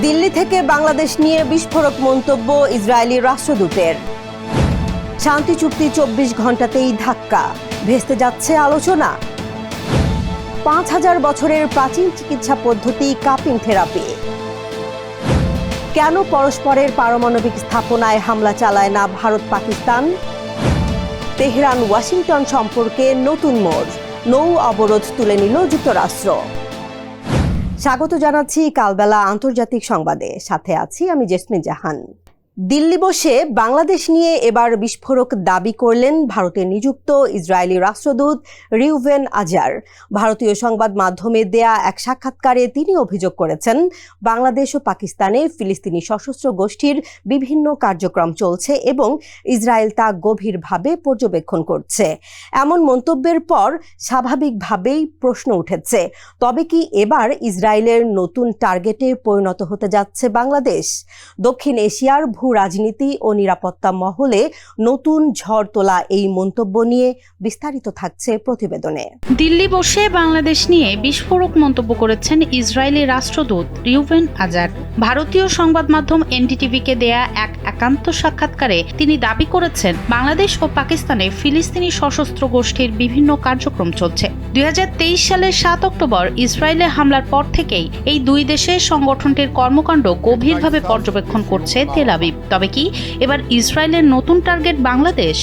দিল্লি থেকে বাংলাদেশ নিয়ে বিস্ফোরক মন্তব্য ইসরায়েলি রাষ্ট্রদূতের। শান্তি চুক্তি 24 ঘন্টাতেই ধাক্কা, ভেস্তে যাচ্ছে আলোচনা। 5000 বছরের প্রাচীন চিকিৎসা পদ্ধতি কাপিং থেরাপি। কেন পরস্পরের পারমাণবিক স্থাপনায় হামলা চালায় না ভারত পাকিস্তান? তেহরান ওয়াশিংটন সম্পর্কে নতুন মোড়, নৌ অবরোধ তুলে নিল যুক্তরাষ্ট্র। স্বাগত জানাচ্ছি কালবেলা আন্তর্জাতিক সংবাদে, সাথে আছি আমি জেসমিন জাহান। দিল্লি বসে বাংলাদেশ নিয়ে এবার বিস্ফোরক দাবি করলেন ভারতে নিযুক্ত ইসরায়েলি রাষ্ট্রদূত রিউভেন আজার। ভারতীয় সংবাদ মাধ্যমে দেয়া এক সাক্ষাৎকারে তিনি অভিযোগ করেছেন, বাংলাদেশ ও পাকিস্তানে ফিলিস্তিনি সশস্ত্র গোষ্ঠীর বিভিন্ন কার্যক্রম চলছে এবং ইসরায়েল তা গভীরভাবে পর্যবেক্ষণ করছে। এমন মন্তব্যের পর স্বাভাবিকভাবেই প্রশ্ন উঠেছে, তবে কি এবার ইসরায়েলের নতুন টার্গেটে পরিণত হতে যাচ্ছে বাংলাদেশ? দক্ষিণ এশিয়ার রাজনীতি ও নিরাপত্তা মহলে নতুন ঝড় তোলা এই মন্তব্য নিয়ে বিস্তারিত থাকছে প্রতিবেদনে। দিল্লি বসে বাংলাদেশ নিয়ে বিস্ফোরক মন্তব্য করেছেন ইসরায়েলি রাষ্ট্রদূত রিউভেন আজার। ভারতীয় সংবাদ মাধ্যম এনডিটিভিকে দেয়া এক একান্ত সাক্ষাৎকারে তিনি দাবি করেছেন, বাংলাদেশ ও পাকিস্তানে ফিলিস্তিনি সশস্ত্র গোষ্ঠীর বিভিন্ন কার্যক্রম চলছে। 2023 সালের 7 অক্টোবর ইসরায়েলে হামলার পর থেকেই এই দুই দেশের সংগঠনটির কর্মকাণ্ড গভীরভাবে পর্যবেক্ষণ করছে তেল আবিব। তবে কি এবার ইসরায়েলের নতুন টার্গেট বাংলাদেশ?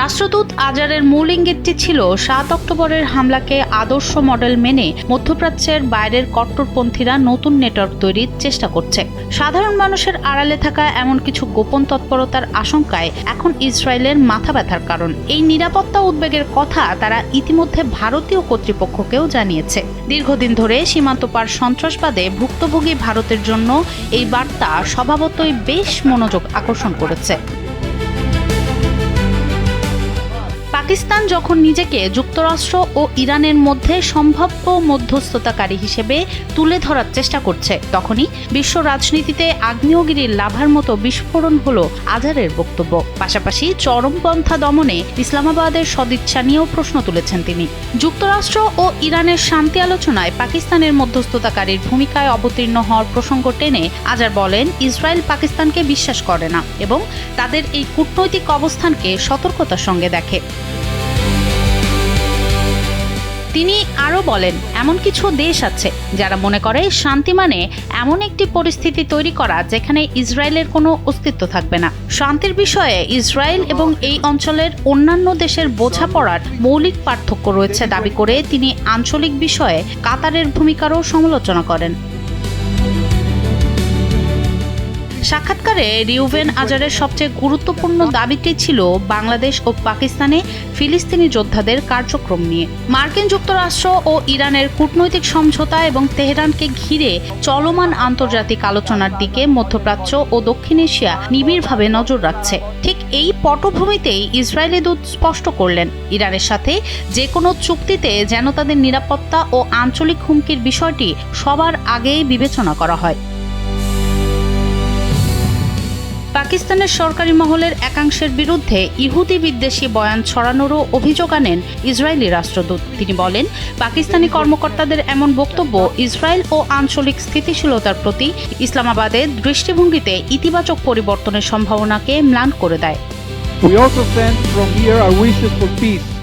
রাষ্ট্রদূত আজারের মূল ইঙ্গিতটি ছিল 7 অক্টোবরের হামলাকে আদর্শ মডেল মেনে মধ্যপ্রাচ্যের বাইরের কট্টরপন্থীরা নতুন নেটওয়ার্ক তৈরির চেষ্টা করছে। সাধারণ মানুষের আড়ালে থাকা এমন কিছু গোপন তৎপরতার আশঙ্কায় এখন ইসরায়েলের মাথা ব্যথার কারণ। এই নিরাপত্তা উদ্বেগের কথা তারা ইতিমধ্যে ভারতীয় কর্তৃপক্ষকেও জানিয়েছে। দীর্ঘদিন ধরে সীমান্ত পার সন্ত্রাসবাদে ভুক্তভোগী ভারতের জন্য এই বার্তা স্বভাবতই বেশ মনোযোগ আকর্ষণ করেছে। পাকিস্তান যখন নিজেকে যুক্তরাষ্ট্র ও ইরানের মধ্যে সম্ভাব্য মধ্যস্থতাকারী হিসেবে তুলে ধরার চেষ্টা করছে, তখনই বিশ্ব রাজনীতিতে আগ্নেয়গিরির লাভার মতো বিস্ফোরণ হলো আজারের বক্তব্য। পাশাপাশি চরমপন্থা দমনে ইসলামাবাদের সদিচ্ছা নিয়েও প্রশ্ন তুলেছেন তিনি। যুক্তরাষ্ট্র ও ইরানের শান্তি আলোচনায় পাকিস্তানের মধ্যস্থতাকারীর ভূমিকায় অবতীর্ণ হওয়ার প্রসঙ্গ টেনে আজার বলেন, ইসরায়েল পাকিস্তানকে বিশ্বাস করে না এবং তাদের এই কূটনৈতিক অবস্থানকে সতর্কতার সঙ্গে দেখে। তিনি আরও বলেন, এমন কিছু দেশ আছে যারা মনে করে শান্তি মানে এমন একটি পরিস্থিতি তৈরি করা যেখানে ইসরায়েলের কোনো অস্তিত্ব থাকবে না। শান্তির বিষয়ে ইসরায়েল এবং এই অঞ্চলের অন্যান্য দেশের বোঝাপড়ার মৌলিক পার্থক্য রয়েছে দাবি করে তিনি আঞ্চলিক বিষয়ে কাতারের ভূমিকারও সমালোচনা করেন। সাক্ষাৎকারে রিউভেন আজারের সবচেয়ে গুরুত্বপূর্ণ দাবিটি ছিল বাংলাদেশ ও পাকিস্তানে ফিলিস্তিনি যোদ্ধাদের কার্যক্রম নিয়ে। মার্কিন যুক্তরাষ্ট্র ও ইরানের কূটনৈতিক সমঝোতা এবং তেহরানকে ঘিরে চলমান আন্তর্জাতিক আলোচনার দিকে মধ্যপ্রাচ্য ও দক্ষিণ এশিয়া নিবিড়ভাবে নজর রাখছে। ঠিক এই পটভূমিতেই ইসরায়েলি দূত স্পষ্ট করলেন, ইরানের সাথে যে কোনো চুক্তিতে যেন তাদের নিরাপত্তা ও আঞ্চলিক হুমকির বিষয়টি সবার আগেই বিবেচনা করা হয়। পাকিস্তানের সরকারি মহলের একাংশের বিরুদ্ধে ইহুদি বিদ্বেষী বয়ান ছড়ানোরও অভিযোগ আনেন ইসরায়েলি রাষ্ট্রদূত। তিনি বলেন, পাকিস্তানি কর্মকর্তাদের এমন বক্তব্য ইসরায়েল ও আঞ্চলিক স্থিতিশীলতার প্রতি ইসলামাবাদের দৃষ্টিভঙ্গিতে ইতিবাচক পরিবর্তনের সম্ভাবনাকে ম্লান করে দেয়।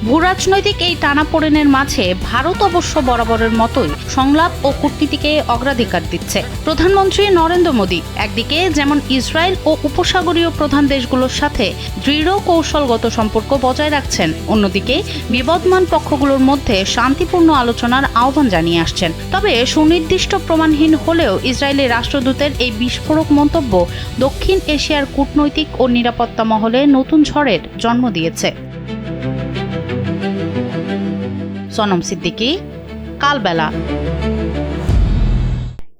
ভূরাজনৈতিক এই টানাপোড়েনের মাঝে ভারত অবশ্য বরাবরের মতোই সংলাপ ও কূটনীতিকে অগ্রাধিকার দিচ্ছে। প্রধানমন্ত্রী নরেন্দ্র মোদী একদিকে যেমন ইসরায়েল ও উপসাগরীয় প্রধান দেশগুলোর সাথে দৃঢ় কৌশলগত সম্পর্ক বজায় রাখছেন, অন্যদিকে বিবদমান পক্ষগুলোর মধ্যে শান্তিপূর্ণ আলোচনার আহ্বান জানিয়ে আসছেন। তবে সুনির্দিষ্ট প্রমাণহীন হলেও ইসরায়েলি রাষ্ট্রদূতের এই বিস্ফোরক মন্তব্য দক্ষিণ এশিয়ার কূটনৈতিক ও নিরাপত্তা মহলে নতুন ঝড়ের জন্ম দিয়েছে। সনম সিদ্দিকী, কালবেলা।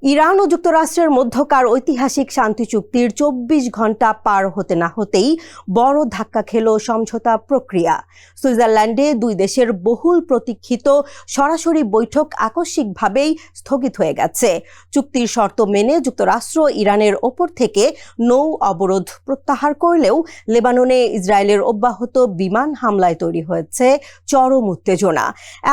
ইরান ও যুক্তরাষ্ট্রের মধ্যকার ঐতিহাসিক শান্তি চুক্তির ২৪ ঘন্টা পার হতে না হতেই বড় ধাক্কা খেল সমঝোতা প্রক্রিয়া। সুইজারল্যান্ডে দুই দেশের বহুল প্রতীক্ষিত সরাসরি বৈঠক আকস্মিকভাবেই স্থগিত হয়ে গেছে। চুক্তির শর্ত মেনে যুক্তরাষ্ট্র ইরানের ওপর থেকে নৌ অবরোধ প্রত্যাহার করলেও লেবাননে ইসরায়েলের অব্যাহত বিমান হামলায় তৈরি হয়েছে চরম উত্তেজনা।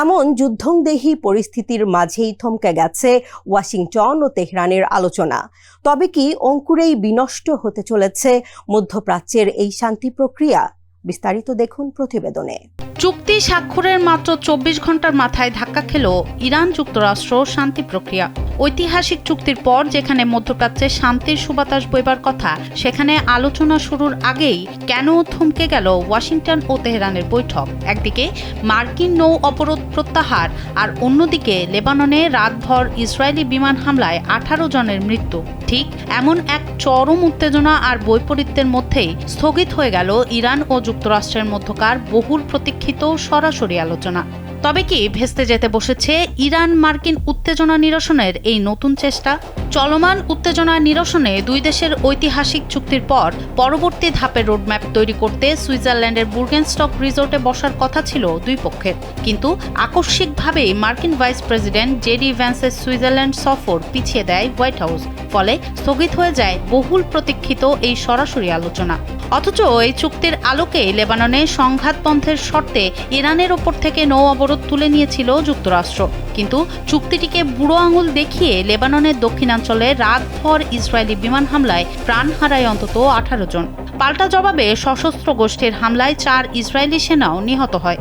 এমন যুদ্ধংদেহী পরিস্থিতির মাঝেই থমকে গেছে ওয়াশিংটন ও তেহরানের আলোচনা। তবে কি অঙ্কুরেই বিনষ্ট হতে চলেছে মধ্যপ্রাচ্যের এই শান্তি প্রক্রিয়া? বিস্তারিত দেখুন প্রতিবেদনে। চুক্তি স্বাক্ষরের মাত্র ২৪ ঘন্টার মাথায় ধাক্কা খেল ইরান যুক্তরাষ্ট্র শান্তি প্রক্রিয়া। ঐতিহাসিক চুক্তির পর যেখানে মধ্যপ্রাচ্যে শান্তির সুবাতাস বইবার কথা, সেখানে আলোচনা শুরুর আগেই কেন থমকে গেল ওয়াশিংটন ও তেহরানের বৈঠক? একদিকে মার্কিন নৌ অবরোধ প্রত্যাহার, আর অন্যদিকে লেবাননে রাতভর ইসরায়েলি বিমান হামলায় ১৮ জনের মৃত্যু। ঠিক এমন এক চরম উত্তেজনা আর বৈপরীত্যের মধ্যেই স্থগিত হয়ে গেল ইরান ও যুক্তরাষ্ট্রের মধ্যকার বহুল প্রতীক্ষিত সরাসরি আলোচনা। তবে কি ভেস্তে যেতে বসেছে ইরান মার্কিন উত্তেজনা নিরসনের এই নতুন চেষ্টা? চলমান উত্তেজনা নিরসনে দুই দেশের ঐতিহাসিক চুক্তির পর পরবর্তী ধাপের রোডম্যাপ তৈরি করতে সুইজারল্যান্ডের বুর্গেনস্টক রিসোর্টে বসার কথা ছিল দুই পক্ষের, কিন্তু আকস্মিকভাবেই মার্কিন ভাইস প্রেসিডেন্ট জেডি ভ্যান্সের সুইজারল্যান্ড সফর পিছিয়ে দেয় হোয়াইট হাউস। ফলে স্থগিত হয়ে যায় বহুল প্রতীক্ষিত এই সরাসরি আলোচনা। অথচ এই চুক্তির আলোকে লেবাননে সংঘাত বন্ধের শর্তে ইরানের ওপর থেকে নৌ অবরোধ তুলে নিয়েছিল যুক্তরাষ্ট্র, কিন্তু চুক্তিটিকে বুড়ো আঙুল দেখিয়ে লেবাননের দক্ষিণাঞ্চলে রাতভর ইসরায়েলি বিমান হামলায় প্রাণ হারায় অন্তত ১৮ জন। পাল্টা জবাবে সশস্ত্র গোষ্ঠীর হামলায় ৪ ইসরায়েলি সেনাও নিহত হয়।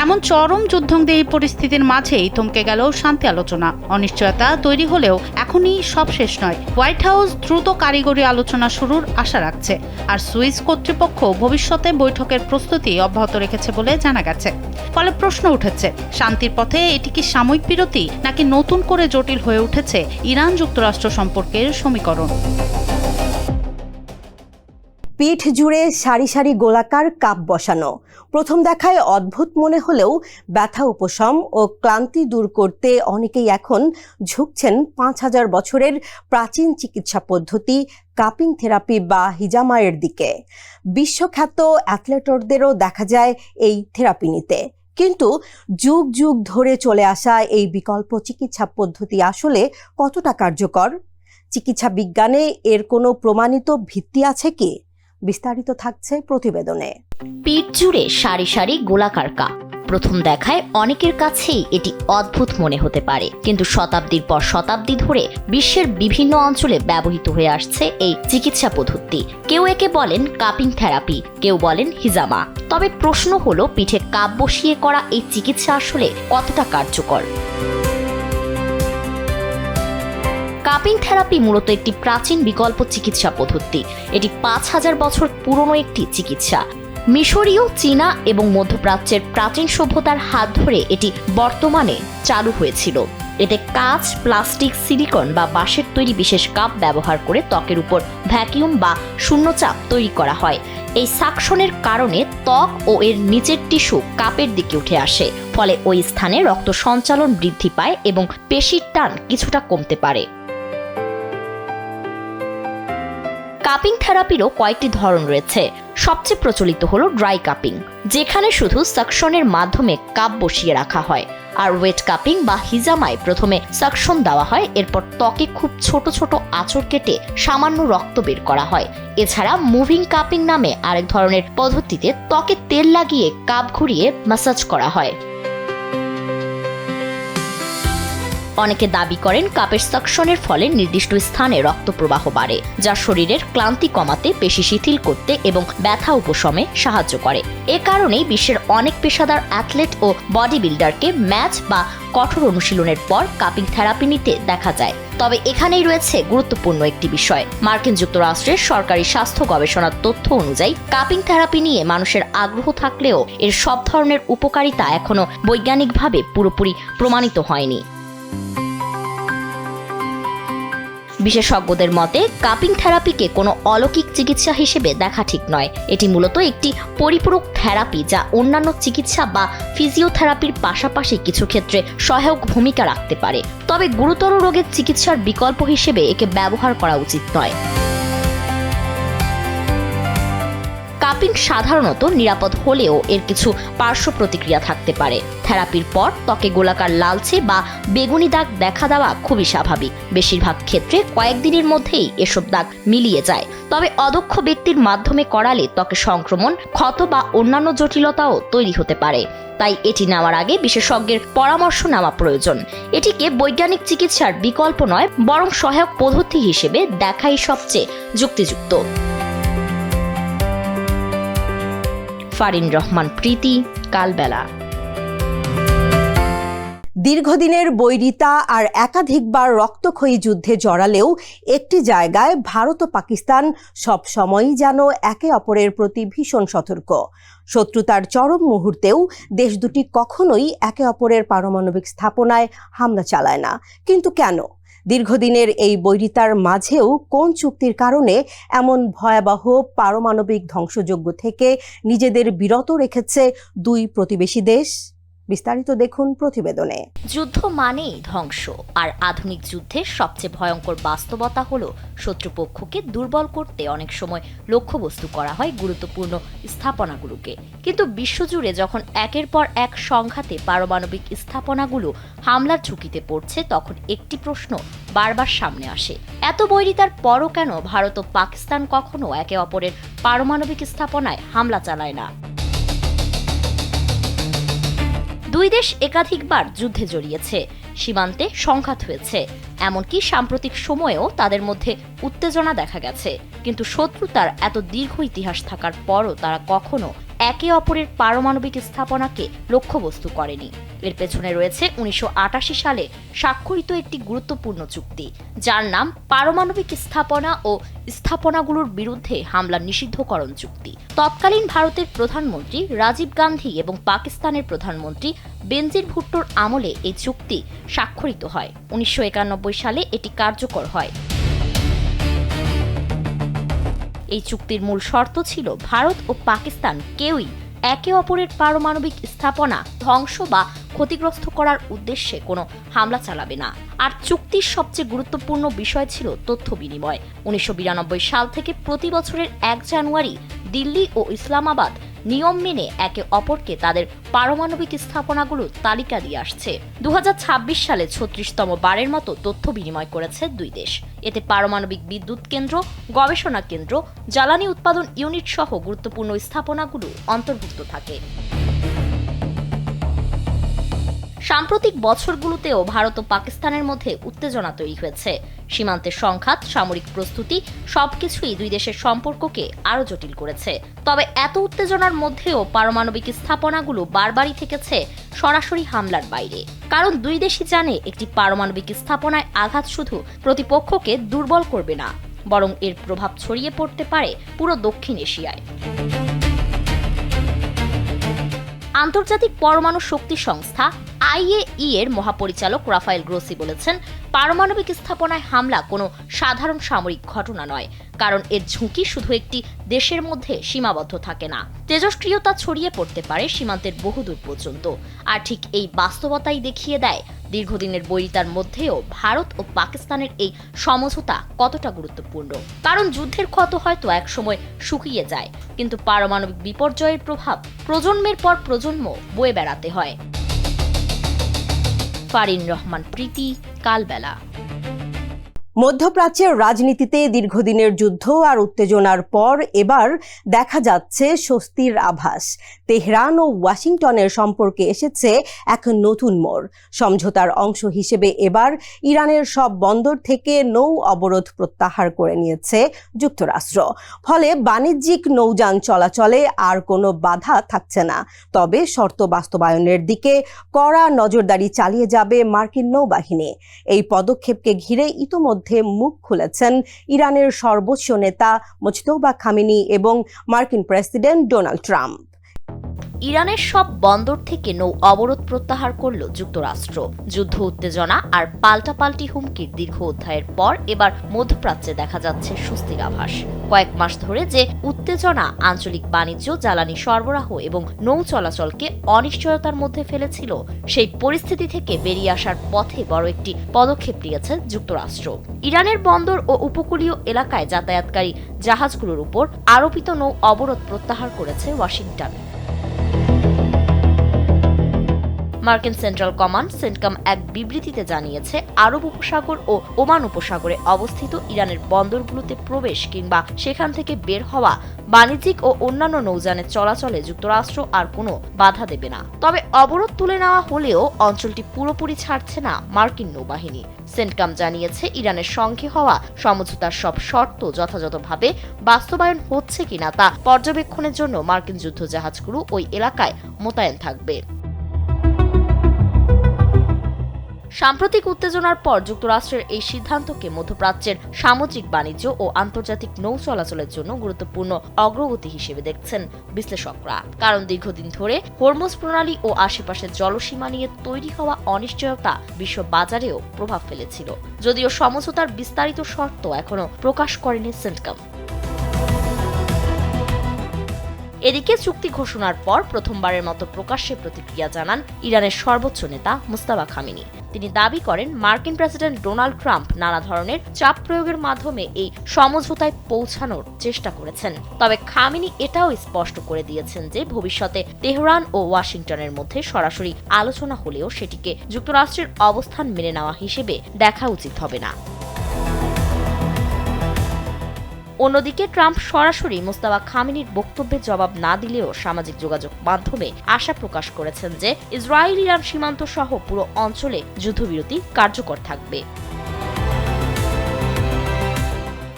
এমন চরম যুদ্ধংদেহী পরিস্থিতির মাঝেই থমকে গেল শান্তি আলোচনা। অনিশ্চয়তা তৈরি হলেও এখনই সব শেষ নয়। হোয়াইট হাউস দ্রুত কারিগরি আলোচনা শুরুর আশা রাখছে, আর সুইস কর্তৃপক্ষ ভবিষ্যতে বৈঠকের প্রস্তুতি অব্যাহত রেখেছে বলে জানা গেছে। ফলে প্রশ্ন উঠেছে, শান্তির পথে এটি কি সাময়িক বিরতি, নাকি নতুন করে জটিল হয়ে উঠেছে ইরান যুক্তরাষ্ট্র সম্পর্কের সমীকরণ? পিঠ জুড়ে সারি সারি গোলাকার কাপ বসানো প্রথম দেখায় অদ্ভুত মনে হলেও ব্যথা উপশম ও ক্লান্তি দূর করতে অনেকেই এখন ঝুঁকছেন ৫,০০০ বছরের প্রাচীন চিকিৎসা পদ্ধতি কাপিং থেরাপি বা হিজামায়ের দিকে। বিশ্বখ্যাত অ্যাথলেটদেরও দেখা যায় এই থেরাপি নিতে। কিন্তু যুগ যুগ ধরে চলে আসা এই বিকল্প চিকিৎসা পদ্ধতি আসলে কতটা কার্যকর? চিকিৎসা বিজ্ঞানে এর কোনো প্রমাণিত ভিত্তি আছে কি? বিস্তারিত থাকছে প্রতিবেদনে। পিঠ জুড়ে সারি সারি গোলাকার কাপ প্রথম দেখায় অনেকের কাছেই এটি অদ্ভুত মনে হতে পারে, কিন্তু শতাব্দীর পর শতাব্দী ধরে বিশ্বের বিভিন্ন অঞ্চলে ব্যবহৃত হয়ে আসছে এই চিকিৎসা পদ্ধতি। কেউ একে বলেন কাপিং থেরাপি, কেউ বলেন হিজামা। তবে প্রশ্ন হলো, পিঠে কাপ বসিয়ে করা এই চিকিৎসা আসলে কতটা কার্যকর? কাপিং থেরাপি মূলত একটি প্রাচীন বিকল্প চিকিৎসা পদ্ধতি। এটি ৫,০০০ বছর পুরনো একটি চিকিৎসা। মিশরীয়, চীনা এবং মধ্যপ্রাচ্যের প্রাচীন সভ্যতার হাত ধরে এটি বর্তমানে চালু হয়েছিল। এতে কাঁচ, প্লাস্টিক, সিলিকন বা বাঁশের তৈরি বিশেষ কাপ ব্যবহার করে ত্বকের উপর ভ্যাকিউম বা শূন্যচাপ তৈরি করা হয়। এই সাকশনের কারণে ত্বক ও এর নিচের টিস্যু কাপের দিকে উঠে আসে, ফলে ওই স্থানে রক্ত সঞ্চালন বৃদ্ধি পায় এবং পেশির টান কিছুটা কমতে পারে। কাপিং থেরাপিরও কয়েকটি ধরন রয়েছে। সবচেয়ে প্রচলিত হলো ড্রাই কাপিং, যেখানে শুধু সাকশনের মাধ্যমে কাপ বসিয়ে রাখা হয়। আর ওয়েট কাপিং বা হিজামায় প্রথমে সাকশন দেওয়া হয়, এরপর ত্বকে খুব ছোট ছোট আঁচড় কেটে সামান্য রক্ত বের করা হয়। এছাড়া মুভিং কাপিং নামে আরেক ধরনের পদ্ধতিতে ত্বকে তেল লাগিয়ে কাপ ঘুরিয়ে ম্যাসাজ করা হয়। অনেকে দাবি করেন কাপের সাকশনের ফলে নির্দিষ্ট স্থানে রক্ত প্রবাহ বাড়ে, যা শরীরের ক্লান্তি কমাতে, পেশি শিথিল করতে এবং ব্যথা উপশমে সাহায্য করে। এ কারণেই বিশ্বের অনেক পেশাদার অ্যাথলেট ও বডি বিল্ডারকে ম্যাচ বা কঠোর অনুশীলনের পর কাপিং থেরাপি নিতে দেখা যায়। তবে এখানেই রয়েছে গুরুত্বপূর্ণ একটি বিষয়। মার্কিন যুক্তরাষ্ট্রের সরকারি স্বাস্থ্য গবেষণার তথ্য অনুযায়ী কাপিং থেরাপি নিয়ে মানুষের আগ্রহ থাকলেও এর সব ধরনের উপকারিতা এখনো বৈজ্ঞানিকভাবে পুরোপুরি প্রমাণিত হয়নি। বিশেষজ্ঞদের মতে কাপিং থেরাপিকে কোনো অলৌকিক চিকিৎসা হিসেবে দেখা ঠিক নয়। এটি মূলত একটি পরিপূরক থেরাপি, যা অন্যান্য চিকিৎসা বা ফিজিওথেরাপির পাশাপাশি কিছু ক্ষেত্রে সহায়ক ভূমিকা রাখতে পারে। তবে গুরুতর রোগের চিকিৎসার বিকল্প হিসেবে একে ব্যবহার করা উচিত নয়। কাপিং সাধারণত নিরাপদ হলেও এর কিছু পার্শ্ব প্রতিক্রিয়া থাকতে পারে। থেরাপির পর ত্বকে গোলাকার লালচে বা বেগুনি দাগ দেখা দেওয়া খুবই স্বাভাবিক। বেশিরভাগ ক্ষেত্রে কয়েকদিনের মধ্যেই এসব দাগ মিলিয়ে যায়। তবে অদক্ষ ব্যক্তির মাধ্যমে করালে ত্বকে সংক্রমণ, ক্ষত বা অন্যান্য জটিলতাও তৈরি হতে পারে। তাই এটি নেওয়ার আগে বিশেষজ্ঞের পরামর্শ নেওয়া প্রয়োজন। এটিকে বৈজ্ঞানিক চিকিৎসার বিকল্প নয়, বরং সহায়ক পদ্ধতি হিসেবে দেখাই সবচেয়ে যুক্তিযুক্ত। ফারিন রহমান প্রীতি, কালবেলা। দীর্ঘদিনের বৈরিতা আর একাধিকবার রক্তক্ষয়ী যুদ্ধে জড়ালেও একটি জায়গায় ভারত ও পাকিস্তান সব সময়ই যেন একে অপরের প্রতি ভীষণ সতর্ক। শত্রুতার চরম মুহূর্তেও দেশ দুটি কখনোই একে অপরের পারমাণবিক স্থাপনায় হামলা চালায় না। কিন্তু কেন? দীর্ঘদিনের এই বৈরিতার মাঝেও কোন চুক্তির কারণে এমন ভয়াবহ পারমাণবিক ধ্বংসযজ্ঞ থেকে নিজেদের বিরত রেখেছে দুই প্রতিবেশী দেশ? বিস্তারিত দেখুন প্রতিবেদনে। যুদ্ধ মানেই ধ্বংস, আর আধুনিক যুদ্ধের সবচেয়ে ভয়ঙ্কর বাস্তবতা হলো শত্রুপক্ষকে দুর্বল করতে অনেক সময় লক্ষ্যবস্তু করা হয় গুরুত্বপূর্ণ স্থাপনাগুলোকে। কিন্তু বিশ্বজুড়ে যখন একের পর এক সংঘাতে পারমাণবিক স্থাপনাগুলো হামলার ঝুঁকিতে পড়ছে, তখন একটি প্রশ্ন বারবার সামনে আসে: এত বৈরিতার পরও কেন ভারত ও পাকিস্তান কখনো একে অপরের পারমাণবিক স্থাপনায় হামলা চালায় না? দুই দেশ একাধিকবার যুদ্ধে জড়িয়েছে, সীমান্তে সংঘাত হয়েছে, এমনকি সাম্প্রতিক সময়েও তাদের মধ্যে উত্তেজনা দেখা গেছে। কিন্তু শত্রুতার এত দীর্ঘ ইতিহাস থাকার পরও তারা কখনো একে অপরের পারমাণবিক স্থাপনাকে লক্ষ্যবস্তু করেনি। এর পেছনে রয়েছে 1988 সালে স্বাক্ষরিত একটি গুরুত্বপূর্ণ চুক্তি, যার নাম পারমাণবিক স্থাপনা ও স্থাপনাগুলোর বিরুদ্ধে হামলা নিষিদ্ধকরণ চুক্তি। তৎকালীন ভারতের প্রধানমন্ত্রী রাজীব গান্ধী এবং পাকিস্তানের প্রধানমন্ত্রী বেনজির ভুট্টোর আমলে এই চুক্তি স্বাক্ষরিত হয়। 1991 সালে এটি কার্যকর হয়। এই চুক্তির মূল শর্ত ছিল ভারত ও পাকিস্তান কেউই একে অপরের পারমাণবিক স্থাপনা ধ্বংস বা ক্ষতিগ্রস্ত করার উদ্দেশ্যে কোনো হামলা চালাবে না। আর চুক্তির সবচেয়ে গুরুত্বপূর্ণ বিষয় ছিল তথ্য বিনিময়। 1992 সাল থেকে প্রতি বছরের 1 জানুয়ারি দিল্লি ও ইসলামাবাদ নিয়ম মেনে একে অপরকে তাদের পারমাণবিক স্থাপনাগুলোর তালিকা দিয়ে আসছে। 2026 সালে 36তম বারের মতো তথ্য বিনিময় করেছে দুই দেশ। এতে পারমাণবিক বিদ্যুৎ কেন্দ্র, গবেষণা কেন্দ্র, জ্বালানি উৎপাদন ইউনিট সহ গুরুত্বপূর্ণ স্থাপনাগুলো অন্তর্ভুক্ত থাকে। সাম্প্রতিক বছরগুলোতেও ভারত ও পাকিস্তানের মধ্যে উত্তেজনা তৈরি হয়েছে। সীমান্তের সংঘাত, সামরিক প্রস্তুতি সবকিছুই দুই দেশের সম্পর্ককে আরও জটিল করেছে। তবে এত উত্তেজনার মধ্যেও পারমাণবিক স্থাপনাগুলো বারবারই থেকেছে সরাসরি হামলার বাইরে। কারণ দুই দেশই জানে, একটি পারমাণবিক স্থাপনায় আঘাত শুধু প্রতিপক্ষকে দুর্বল করবে না, বরং এর প্রভাব ছড়িয়ে পড়তে পারে পুরো দক্ষিণ এশিয়ায়। আন্তর্জাতিক পরমাণু শক্তি সংস্থা IAEA এর মহাপরিচালক রাফায়েল গ্রোসি বলেছেন, পারমাণবিক স্থাপনায় হামলা কোনো সাধারণ সামরিক ঘটনা নয়, কারণ এর ঝুঁকি শুধু একটি দেশের মধ্যে সীমাবদ্ধ থাকে না। তেজস্ক্রিয়তা ছড়িয়ে পড়তে পারে সীমান্তের বহুদূর পর্যন্ত। আর ঠিক এই বাস্তবতাই দেখিয়ে দেয় দীর্ঘদিনের বৈরিতার মধ্যেও ভারত ও পাকিস্তানের এই সমঝোতা কতটা গুরুত্বপূর্ণ। কারণ যুদ্ধের ক্ষত হয়তো একসময় শুকিয়ে যায়, কিন্তু পারমাণবিক বিপর্যয়ের প্রভাব প্রজন্মের পর প্রজন্ম বয়ে বেড়াতে হয়। ফারিন রহমান প্রীতি, কালবেলা। মধ্যপ্রাচ্যের রাজনীতিতে দীর্ঘদিনের যুদ্ধ আর উত্তেজনার পর এবার দেখা যাচ্ছে স্বস্তির আভাস। তেহরান ও ওয়াশিংটনের সম্পর্কে এসেছে এক নতুন মোড়। সমঝোতার অংশ হিসেবে এবার ইরানের সব বন্দর থেকে নৌ অবরোধ প্রত্যাহার করে নিয়েছে যুক্তরাষ্ট্র। ফলে বাণিজ্যিক নৌযান চলাচলে আর কোনো বাধা থাকছে না। তবে শর্ত বাস্তবায়নের দিকে কড়া নজরদারি চালিয়ে যাবে মার্কিন নৌবাহিনী। এই পদক্ষেপকে ঘিরে ইতোমধ্যে মুখ খুলেছেন ইরানের সর্বোচ্চ নেতা মুজতবা খামেনি এবং মার্কিন প্রেসিডেন্ট ডোনাল্ড ট্রাম্প। ইরানের সব বন্দর থেকে নৌ অবরোধ প্রত্যাহার করল যুক্তরাষ্ট্র। যুদ্ধ উত্তেজনা আর পাল্টাপাল্টি হুমকির দীর্ঘ অধ্যায়ের পর এবার মধ্যপ্রাচ্যে দেখা যাচ্ছে স্বস্তির আভাস। কয়েক মাস ধরে যে উত্তেজনা আঞ্চলিক বাণিজ্য, জ্বালানি সরবরাহ এবং নৌ চলাচলকে অনিশ্চয়তার মধ্যে ফেলেছিল, সেই পরিস্থিতি থেকে বেরিয়ে আসার পথে বড় একটি পদক্ষেপ নিয়েছে যুক্তরাষ্ট্র। ইরানের বন্দর ও উপকূলীয় এলাকায় যাতায়াতকারী জাহাজগুলোর উপর আরোপিত নৌ অবরোধ প্রত্যাহার করেছে ওয়াশিংটন। মার্কিন সেন্ট্রাল কমান্ড সেন্টকম এক বিবৃতিতে জানিয়েছে, আরব উপসাগর ও ওমান উপসাগরে অবস্থিত ইরানের বন্দরগুলোতে প্রবেশ কিংবা সেখান থেকে বের হওয়া বাণিজ্যিক ও অন্যান্য নৌযানের চলাচলে যুক্তরাষ্ট্র আর কোনো বাধা দেবে না। তবে অবরোধ তুলে নেওয়া হলেও অঞ্চলটি পুরোপুরি ছাড়ছে না মার্কিন নৌবাহিনী। সেন্টকম জানিয়েছে, ইরানের সঙ্গে হওয়া সমঝোতার সব শর্ত যথাযথভাবে বাস্তবায়ন হচ্ছে কিনা তা পর্যবেক্ষণের জন্য মার্কিন যুদ্ধজাহাজগুলো ওই এলাকায় মোতায়েন থাকবে। সাম্প্রতিক উত্তেজনার পর যুক্তরাষ্ট্রের এই সিদ্ধান্তকে মধ্যপ্রাচ্যের সামুদ্রিক বাণিজ্য ও আন্তর্জাতিক নৌ চলাচলের জন্য গুরুত্বপূর্ণ অগ্রগতি হিসেবে দেখছেন বিশ্লেষকরা। কারণ দীর্ঘদিন ধরে হরমুজ প্রণালী ও আশেপাশের জলসীমা নিয়ে তৈরি হওয়া অনিশ্চয়তা বিশ্ব বাজারেও প্রভাব ফেলেছিল, যদিও সমঝোতার বিস্তারিত শর্ত এখনো প্রকাশ করেনি সেন্টকম। এদিকে চুক্তি ঘোষণার পর প্রথমবারের মতো প্রকাশ্যে প্রতিক্রিয়া জানান ইরানের সর্বোচ্চ নেতা মুস্তাফা খামেনি। তিনি দাবি করেন, মার্কিন প্রেসিডেন্ট ডোনাল্ড ট্রাম্প নানা ধরনের চাপ প্রয়োগের মাধ্যমে এই সমঝোতায় পৌঁছানোর চেষ্টা করেছেন। তবে খামেনি এটাও স্পষ্ট করে দিয়েছেন যে ভবিষ্যতে তেহরান ও ওয়াশিংটনের মধ্যে সরাসরি আলোচনা হলেও সেটিকে যুক্তরাষ্ট্রের অবস্থান মেনে নেওয়া হিসেবে দেখা উচিত হবে না। অন্যদিকে ট্রাম্প সরাসরি মুস্তাফা খামেনির বক্তব্যের জবাব না দিলেও সামাজিক যোগাযোগ মাধ্যমে আশা প্রকাশ করেছেন যে ইসরায়েল ইরান সীমান্ত সহ পুরো অঞ্চলে যুদ্ধবিরতি কার্যকর থাকবে।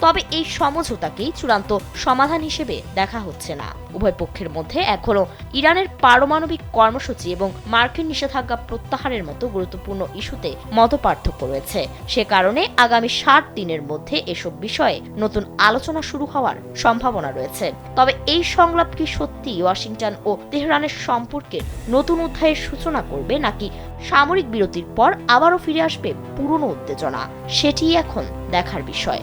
তবে এই সমঝোতাকেই চূড়ান্ত সমাধান হিসেবে দেখা হচ্ছে না। উভয় পক্ষের মধ্যে এখনও ইরানের পারমাণবিক কর্মসূচি এবং মার্কিন নিষেধাজ্ঞা প্রত্যাহারের মতো গুরুত্বপূর্ণ ইস্যুতে মতপার্থক্য রয়েছে। সে কারণে আগামী 60 দিনের মধ্যে এসব বিষয়ে নতুন আলোচনা শুরু হওয়ার সম্ভাবনা রয়েছে। তবে এই সংলাপ কি সত্যি ওয়াশিংটন ও তেহরানের সম্পর্কের নতুন অধ্যায়ের সূচনা করবে, নাকি সামরিক বিরতির পর আবারও ফিরে আসবে পুরনো উত্তেজনা, সেটিই এখন দেখার বিষয়।